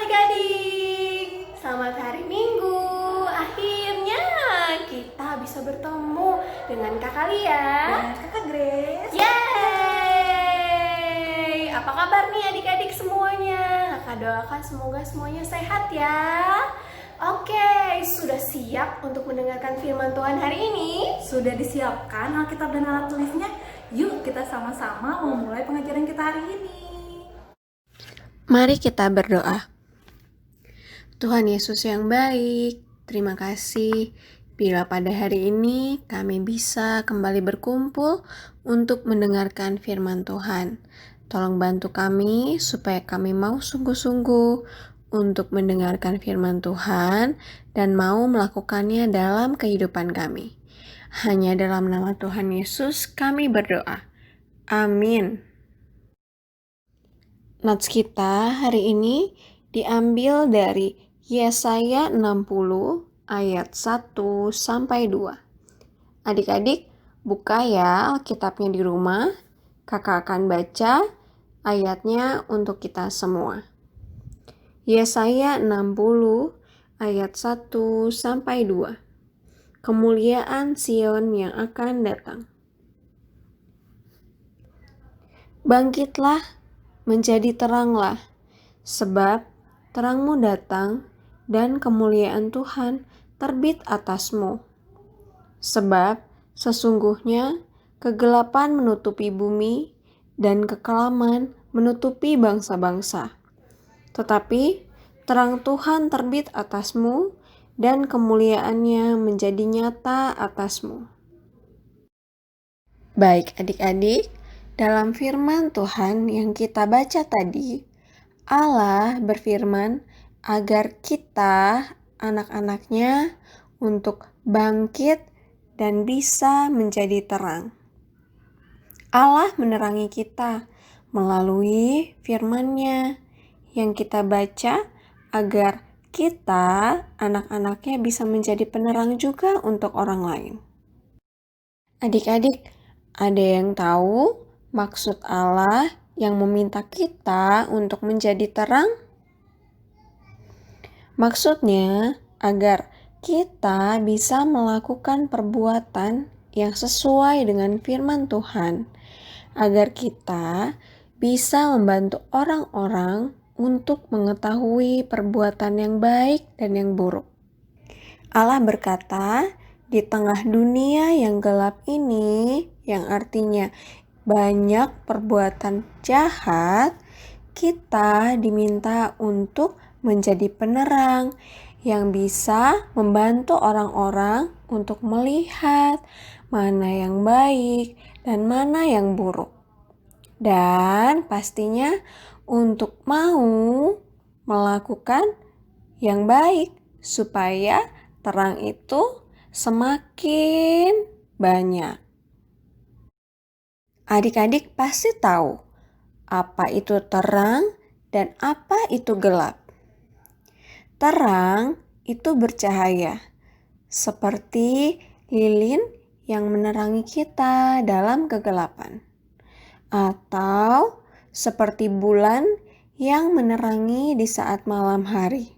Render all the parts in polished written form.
adik-adik, selamat hari Minggu. Akhirnya kita bisa bertemu dengan kakak Lia dan kakak Grace. Yeay! Apa kabar nih adik-adik semuanya? Kakak doakan semoga semuanya sehat ya. Oke, sudah siap untuk mendengarkan firman Tuhan hari ini? Sudah disiapkan Alkitab dan alat tulisnya? Yuk kita sama-sama memulai pengajaran kita hari ini. Mari kita berdoa. Tuhan Yesus yang baik, terima kasih bila pada hari ini kami bisa kembali berkumpul untuk mendengarkan firman Tuhan. Tolong bantu kami supaya kami mau sungguh-sungguh untuk mendengarkan firman Tuhan dan mau melakukannya dalam kehidupan kami. Hanya dalam nama Tuhan Yesus kami berdoa. Amin. Notes kita hari ini diambil dari Yesaya 60 ayat 1 sampai 2. Adik-adik, buka ya Alkitabnya di rumah. Kakak akan baca ayatnya untuk kita semua. Yesaya 60 ayat 1 sampai 2. Kemuliaan Sion yang akan datang. Bangkitlah, menjadi teranglah, sebab terangmu datang dan kemuliaan Tuhan terbit atasmu. Sebab sesungguhnya kegelapan menutupi bumi dan kekelaman menutupi bangsa-bangsa. Tetapi terang Tuhan terbit atasmu dan kemuliaannya menjadi nyata atasmu. Baik adik-adik, dalam firman Tuhan yang kita baca tadi, Allah berfirman agar kita, anak-anaknya, untuk bangkit dan bisa menjadi terang. Allah menerangi kita melalui firman-Nya yang kita baca agar kita, anak-anaknya, bisa menjadi penerang juga untuk orang lain. Adik-adik, ada yang tahu maksud Allah yang meminta kita untuk menjadi terang? Maksudnya agar kita bisa melakukan perbuatan yang sesuai dengan firman Tuhan, agar kita bisa membantu orang-orang untuk mengetahui perbuatan yang baik dan yang buruk. Allah berkata, di tengah dunia yang gelap ini, yang artinya banyak perbuatan jahat, kita diminta untuk menjadi penerang yang bisa membantu orang-orang untuk melihat mana yang baik dan mana yang buruk. Dan pastinya untuk mau melakukan yang baik supaya terang itu semakin banyak. Adik-adik pasti tahu apa itu terang dan apa itu gelap. Terang itu bercahaya, seperti lilin yang menerangi kita dalam kegelapan, atau seperti bulan yang menerangi di saat malam hari.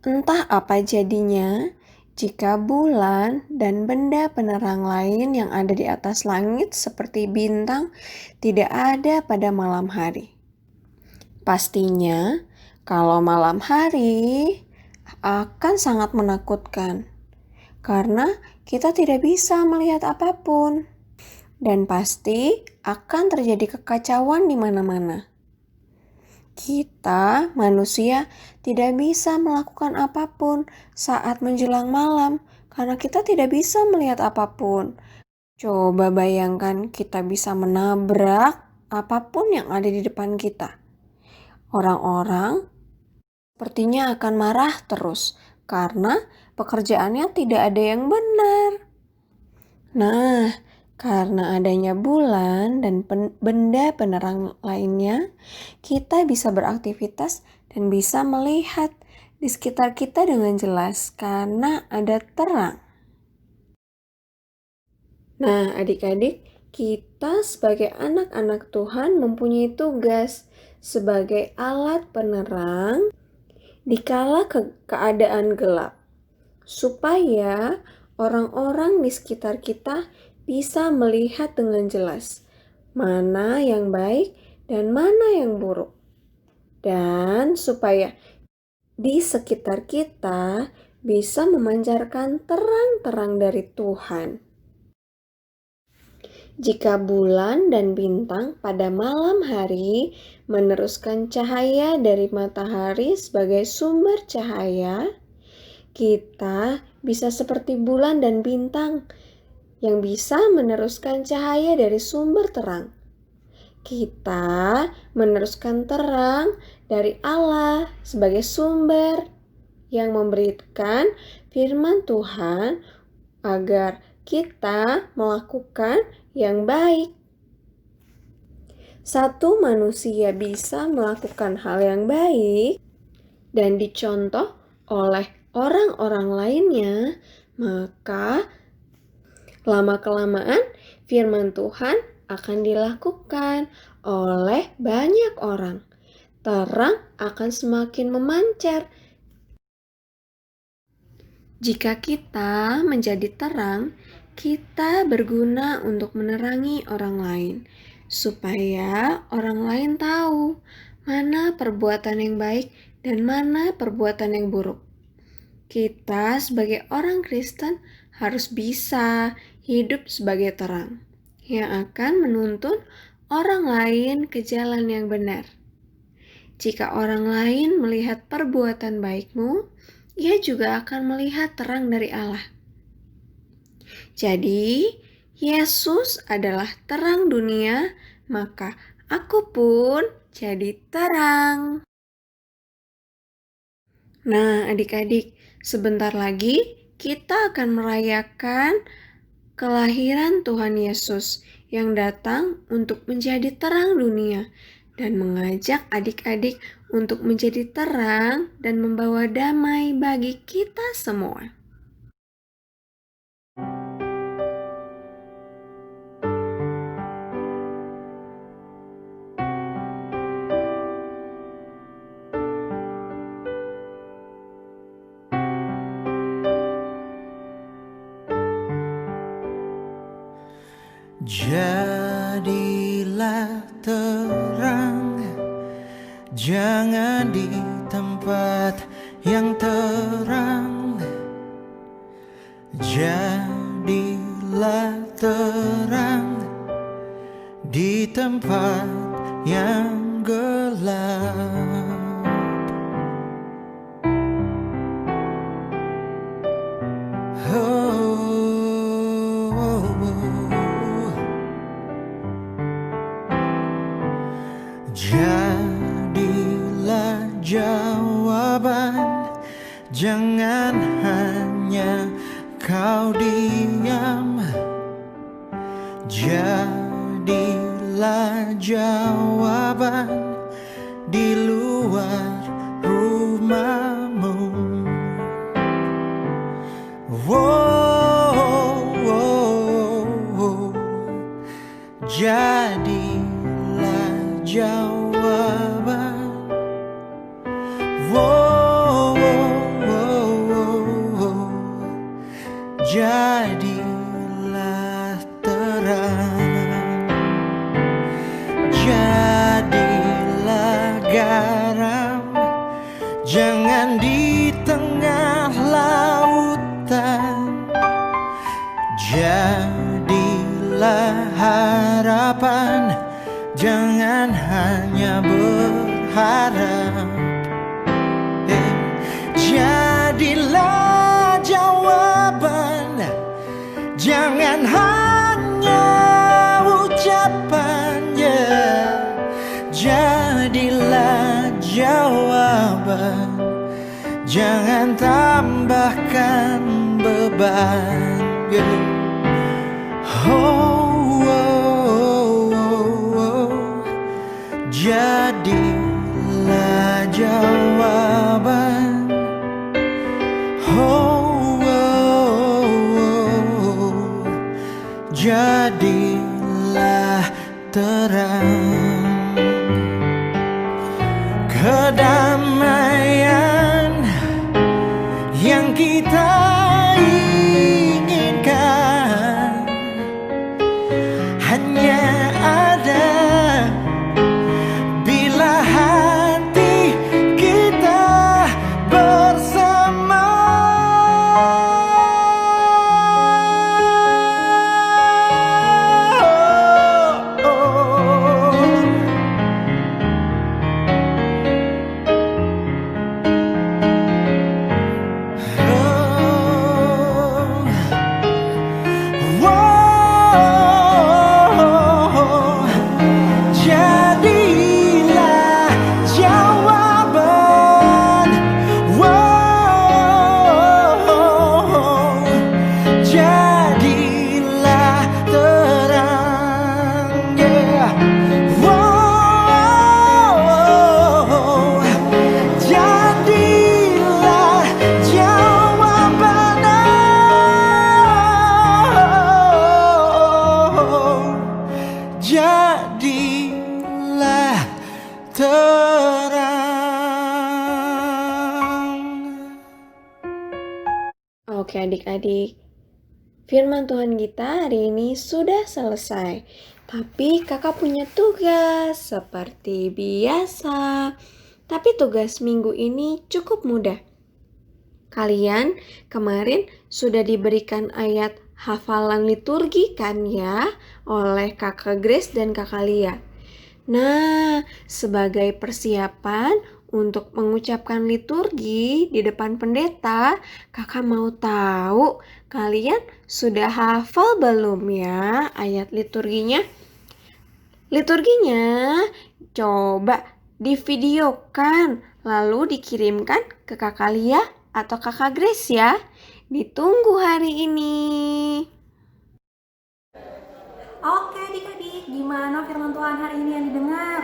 Entah apa jadinya jika bulan dan benda penerang lain yang ada di atas langit seperti bintang tidak ada pada malam hari. Pastinya kalau malam hari akan sangat menakutkan karena kita tidak bisa melihat apapun dan pasti akan terjadi kekacauan di mana-mana. Kita, manusia, tidak bisa melakukan apapun saat menjelang malam karena kita tidak bisa melihat apapun. Coba bayangkan kita bisa menabrak apapun yang ada di depan kita. Orang-orang sepertinya akan marah terus karena pekerjaannya tidak ada yang benar. Nah, karena adanya bulan dan benda penerang lainnya, kita bisa beraktivitas dan bisa melihat di sekitar kita dengan jelas karena ada terang. Nah, adik-adik, Kita sebagai anak-anak Tuhan mempunyai tugas sebagai alat penerang di kala keadaan gelap, supaya orang-orang di sekitar kita bisa melihat dengan jelas mana yang baik dan mana yang buruk. Dan supaya di sekitar kita bisa memancarkan terang-terang dari Tuhan. Jika bulan dan bintang pada malam hari meneruskan cahaya dari matahari sebagai sumber cahaya, kita bisa seperti bulan dan bintang yang bisa meneruskan cahaya dari sumber terang. Kita meneruskan terang dari Allah sebagai sumber yang memberikan firman Tuhan agar kita melakukan yang baik. Satu manusia bisa melakukan hal yang baik dan dicontoh oleh orang-orang lainnya, maka lama-kelamaan firman Tuhan akan dilakukan oleh banyak orang. Terang akan semakin memancar. Jika kita menjadi terang, kita berguna untuk menerangi orang lain, supaya orang lain tahu mana perbuatan yang baik dan mana perbuatan yang buruk. Kita sebagai orang Kristen harus bisa hidup sebagai terang yang akan menuntun orang lain ke jalan yang benar. Jika orang lain melihat perbuatan baikmu, ia juga akan melihat terang dari Allah. Jadi, Yesus adalah terang dunia, maka aku pun jadi terang. Nah, adik-adik, sebentar lagi kita akan merayakan kelahiran Tuhan Yesus yang datang untuk menjadi terang dunia dan mengajak adik-adik untuk menjadi terang dan membawa damai bagi kita semua. Jadilah terang, jangan di tempat yang terang. Jadilah terang di tempat yang gelap. Jadilah jawaban, jangan hanya kau diam. Jadilah jawaban di luar rumahmu. Jadilah jawaban. Jadilah terang. Jadilah garam, jangan di tengah lautan. Jadilah harapan, jangan hanya berharap. Jadilah jawaban, jangan hanya ucapannya. Jadilah jawaban, jangan tambahkan beban. Jadilah jawaban. Jadilah jadilah terang. Kedamaian yang kita inginkan hanya ada bila hati kita bersama. Jadilah jawaban, jadilah terang, yeah. Jadilah jawaban, jadilah terang. Oke adik-adik, firman Tuhan kita hari ini sudah selesai. Tapi kakak punya tugas seperti biasa. Tapi tugas minggu ini cukup mudah. Kalian kemarin sudah diberikan ayat hafalan liturgi kan ya oleh kakak Grace dan kakak Lia. Nah, sebagai persiapan untuk mengucapkan liturgi di depan pendeta, kakak mau tahu kalian sudah hafal belum ya ayat liturginya? Liturginya coba divideokan lalu dikirimkan ke kakak Lia atau kakak Grace ya. Ditunggu hari ini. Oke adik-adik, gimana firman Tuhan hari ini yang didengar?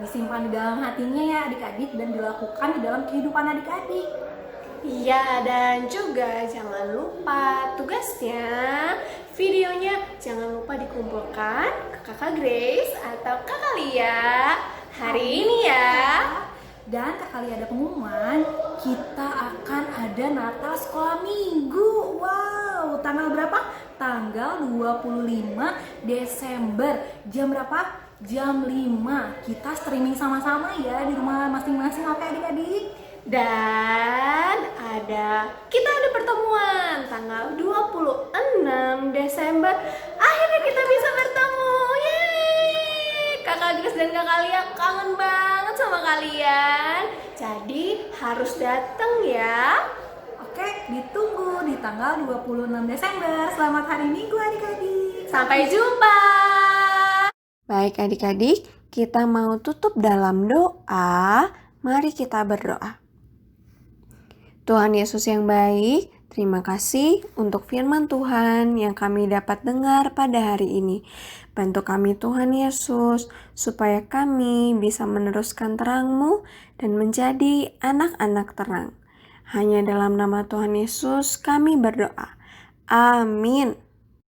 Disimpan di dalam hatinya ya adik-adik dan dilakukan di dalam kehidupan adik-adik. Iya, dan juga jangan lupa tugasnya, videonya jangan lupa dikumpulkan ke kakak Grace atau kakak Lia hari ini ya. Dan kakak Lia ada pengumuman, kita akan ada Natal Sekolah Minggu. Wow, tanggal berapa? Tanggal 25 Desember. Jam berapa? Jam 5. Kita streaming sama-sama ya di rumah masing-masing. Oke adik-adik? Dan kita ada pertemuan tanggal 26 Desember. Akhirnya kita bisa bertemu. Yeay! Kakak Grace dan kakak Lia kangen banget sama kalian. Jadi harus datang ya. Oke, ditunggu di tanggal 26 Desember. Selamat hari Minggu adik-adik. Sampai jumpa. Baik adik-adik, kita mau tutup dalam doa. Mari kita berdoa. Tuhan Yesus yang baik, terima kasih untuk firman Tuhan yang kami dapat dengar pada hari ini. Bantu kami Tuhan Yesus, supaya kami bisa meneruskan terang-Mu dan menjadi anak-anak terang. Hanya dalam nama Tuhan Yesus kami berdoa. Amin.